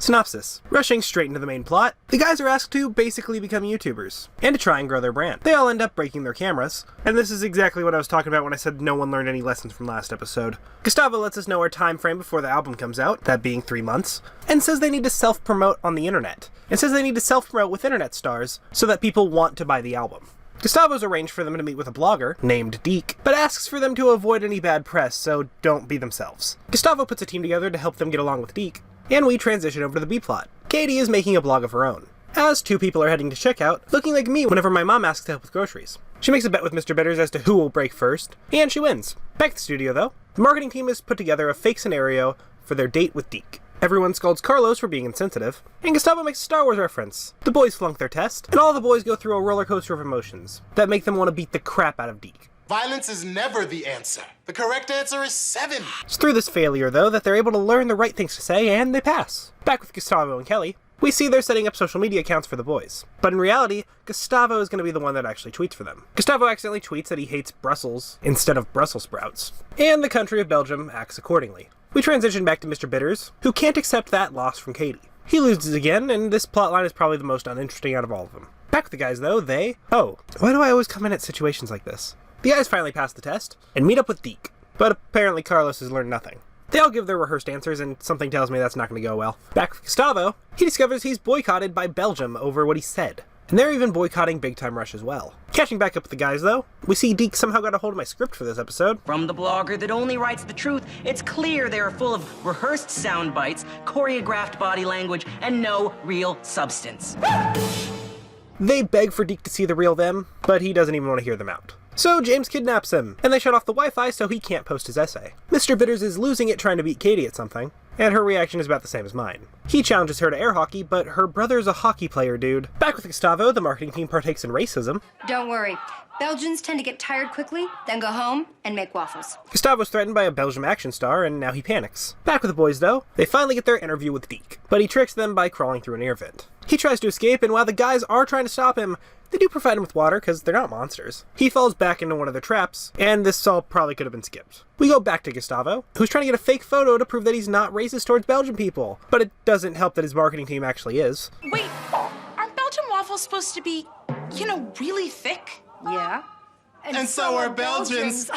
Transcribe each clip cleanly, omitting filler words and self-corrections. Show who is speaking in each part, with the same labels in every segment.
Speaker 1: Synopsis. Rushing straight into the main plot, the guys are asked to basically become YouTubers, and to try and grow their brand. They all end up breaking their cameras, and this is exactly what I was talking about when I said no one learned any lessons from last episode. Gustavo lets us know our time frame before the album comes out, that being 3 months, and says they need to self-promote on the internet, and says they need to self-promote with internet stars so that people want to buy the album. Gustavo's arranged for them to meet with a blogger, named Deke, but asks for them to avoid any bad press, so don't be themselves. Gustavo puts a team together to help them get along with Deke, and we transition over to the B-plot. Katie is making a blog of her own, as 2 people are heading to checkout, looking like me whenever my mom asks to help with groceries. She makes a bet with Mr. Bitters as to who will break first, and she wins. Back at the studio, though, the marketing team has put together a fake scenario for their date with Deke. Everyone scolds Carlos for being insensitive, and Gustavo makes a Star Wars reference. The boys flunk their test, and all the boys go through a roller coaster of emotions that make them want to beat the crap out of Deke.
Speaker 2: Violence is never the answer. The correct answer is 7.
Speaker 1: It's through this failure, though, that they're able to learn the right things to say, and they pass. Back with Gustavo and Kelly, we see they're setting up social media accounts for the boys. But in reality, Gustavo is going to be the one that actually tweets for them. Gustavo accidentally tweets that he hates Brussels instead of Brussels sprouts, and the country of Belgium acts accordingly. We transition back to Mr. Bitters, who can't accept that loss from Katie. He loses again, and this plotline is probably the most uninteresting out of all of them. Back with the guys, though, why do I always come in at situations like this? The guys finally pass the test, and meet up with Deke, but apparently Carlos has learned nothing. They all give their rehearsed answers, and something tells me that's not going to go well. Back with Gustavo, he discovers he's boycotted by Belgium over what he said. And they're even boycotting Big Time Rush as well. Catching back up with the guys, though, we see Deke somehow got a hold of my script for this episode.
Speaker 3: From the blogger that only writes the truth, it's clear they are full of rehearsed sound bites, choreographed body language, and no real substance.
Speaker 1: They beg for Deke to see the real them, but he doesn't even want to hear them out. So James kidnaps him, and they shut off the Wi-Fi so he can't post his essay. Mr. Bitters is losing it trying to beat Katie at something, and her reaction is about the same as mine. He challenges her to air hockey, but her brother's a hockey player, dude. Back with Gustavo, the marketing team partakes in racism.
Speaker 4: Don't worry. Belgians tend to get tired quickly, then go home and make waffles.
Speaker 1: Gustavo's threatened by a Belgium action star, and now he panics. Back with the boys, though, they finally get their interview with Deke, but he tricks them by crawling through an air vent. He tries to escape, and while the guys are trying to stop him, they do provide him with water, because they're not monsters. He falls back into one of their traps, and this all probably could have been skipped. We go back to Gustavo, who's trying to get a fake photo to prove that he's not racist towards Belgian people, but it doesn't help that his marketing team actually is.
Speaker 5: Wait, aren't Belgian waffles supposed to be, really thick?
Speaker 4: Yeah.
Speaker 2: And so are Belgians.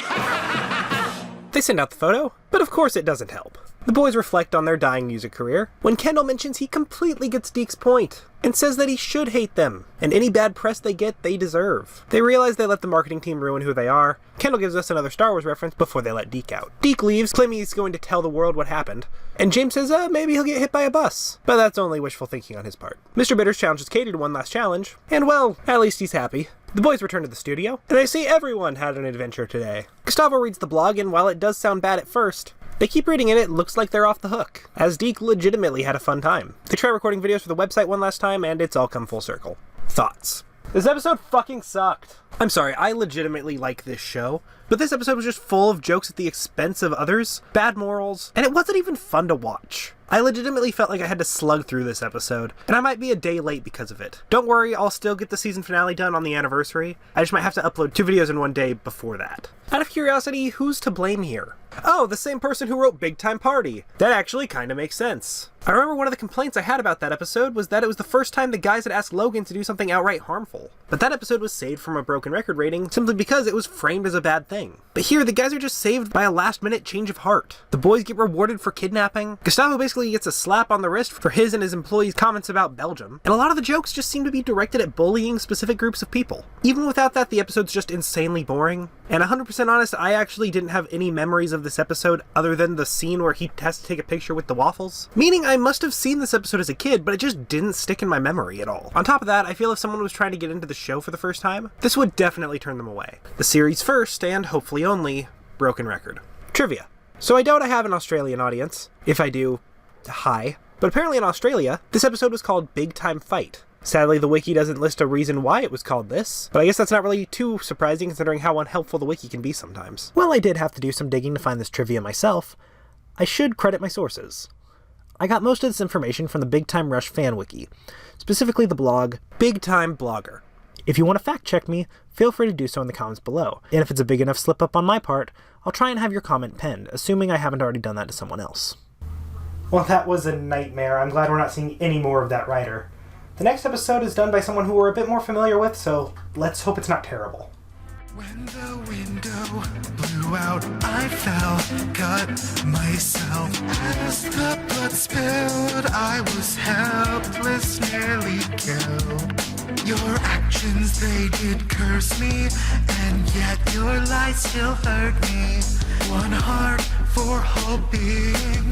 Speaker 1: They send out the photo, but of course it doesn't help. The boys reflect on their dying music career, when Kendall mentions he completely gets Deke's point, and says that he should hate them, and any bad press they get, they deserve. They realize they let the marketing team ruin who they are. Kendall gives us another Star Wars reference before they let Deke out. Deke leaves, claiming he's going to tell the world what happened, and James says, maybe he'll get hit by a bus. But that's only wishful thinking on his part. Mr. Bitters challenges Katie to one last challenge, and well, at least he's happy. The boys return to the studio, and they see everyone had an adventure today. Gustavo reads the blog, and while it does sound bad at first, they keep reading it, it looks like they're off the hook, as Deke legitimately had a fun time. They try recording videos for the website one last time, and it's all come full circle. Thoughts? This episode fucking sucked. I'm sorry, I legitimately like this show, but this episode was just full of jokes at the expense of others, bad morals, and it wasn't even fun to watch. I legitimately felt like I had to slug through this episode, and I might be a day late because of it. Don't worry, I'll still get the season finale done on the anniversary. I just might have to upload 2 videos in one day before that. Out of curiosity, who's to blame here? Oh, the same person who wrote Big Time Party. That actually kinda makes sense. I remember one of the complaints I had about that episode was that it was the first time the guys had asked Logan to do something outright harmful. But that episode was saved from a broken record rating simply because it was framed as a bad thing. But here, the guys are just saved by a last-minute change of heart. The boys get rewarded for kidnapping. Gustavo basically gets a slap on the wrist for his and his employees' comments about Belgium. And a lot of the jokes just seem to be directed at bullying specific groups of people. Even without that, the episode's just insanely boring. And 100% honest, I actually didn't have any memories of this episode other than the scene where he has to take a picture with the waffles. Meaning I must have seen this episode as a kid, but it just didn't stick in my memory at all. On top of that, I feel if someone was trying to get into the show for the first time, this would definitely turn them away. The series first, and hopefully only, broken record. Trivia. So I doubt I have an Australian audience. If I do, hi. But apparently in Australia, this episode was called Big Time Fight. Sadly, the wiki doesn't list a reason why it was called this, but I guess that's not really too surprising considering how unhelpful the wiki can be sometimes. Well, I did have to do some digging to find this trivia myself. I should credit my sources. I got most of this information from the Big Time Rush fan wiki, specifically the blog Big Time Blogger. If you want to fact check me, feel free to do so in the comments below, and if it's a big enough slip up on my part, I'll try and have your comment penned, assuming I haven't already done that to someone else. Well, that was a nightmare. I'm glad we're not seeing any more of that writer. The next episode is done by someone who we're a bit more familiar with, so let's hope it's not terrible.
Speaker 6: When the window blew out, I fell, cut myself. As the blood spilled, I was helpless, nearly killed. Your actions, they did curse me, and yet your lies still hurt me. One heart for hoping.